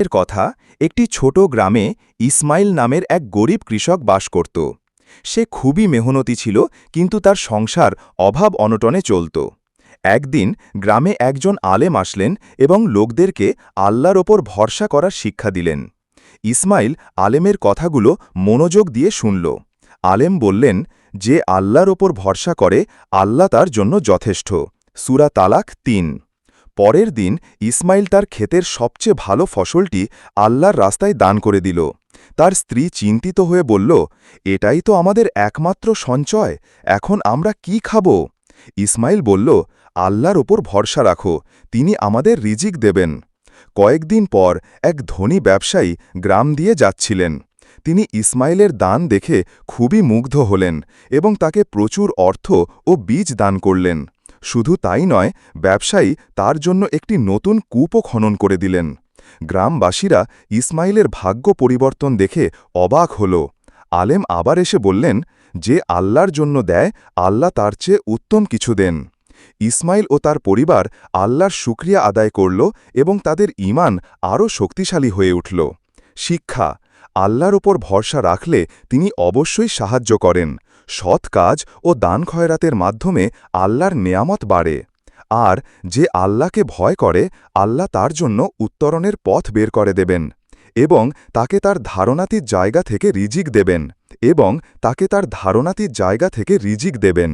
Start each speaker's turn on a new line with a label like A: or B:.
A: এর কথা একটি ছোট গ্রামে ইসমাইল নামের এক গরিব কৃষক বাস করত। সে খুবই মেহনতি ছিল, কিন্তু তার সংসার অভাব অনটনে চলত। একদিন গ্রামে একজন আলেম আসলেন এবং লোকদেরকে আল্লাহর ওপর ভরসা করার শিক্ষা দিলেন। ইসমাইল আলেমের কথাগুলো মনোযোগ দিয়ে শুনল। আলেম বললেন, যে আল্লাহর ওপর ভরসা করে আল্লাহ তার জন্য যথেষ্ট। সূরা তালাক ৩। পরের দিন ইসমাইল তার ক্ষেতের সবচেয়ে ভালো ফসলটি আল্লাহর রাস্তায় দান করে দিল। তার স্ত্রী চিন্তিত হয়ে বলল, এটাই তো আমাদের একমাত্র সঞ্চয়, এখন আমরা কি খাব? ইসমাইল বলল, আল্লাহর ওপর ভরসা রাখো, তিনি আমাদের রিজিক দেবেন। কয়েকদিন পর এক ধনী ব্যবসায়ী গ্রাম দিয়ে যাচ্ছিলেন। তিনি ইসমাইলের দান দেখে খুবই মুগ্ধ হলেন এবং তাকে প্রচুর অর্থ ও বীজ দান করলেন। শুধু তাই নয়, ব্যবসায়ী তার জন্য একটি নতুন কূপও খনন করে দিলেন। গ্রামবাসীরা ইসমাইলের ভাগ্য পরিবর্তন দেখে অবাক হল। আলেম আবার এসে বললেন, যে আল্লাহর জন্য দেয়, আল্লাহ তার চেয়ে উত্তম কিছু দেন। ইসমাইল ও তার পরিবার আল্লাহর শুকরিয়া আদায় করল এবং তাদের ঈমান আরও শক্তিশালী হয়ে উঠল। শিক্ষা: আল্লাহর ওপর ভরসা রাখলে তিনি অবশ্যই সাহায্য করেন। সৎ কাজ ও দান খয়রাতের মাধ্যমে আল্লাহর নেয়ামত বাড়ে। আর যে আল্লাহকে ভয় করে, আল্লাহ তার জন্য উত্তরণের পথ বের করে দেবেন এবং তাকে তার ধারণাতীত জায়গা থেকে রিজিক দেবেন।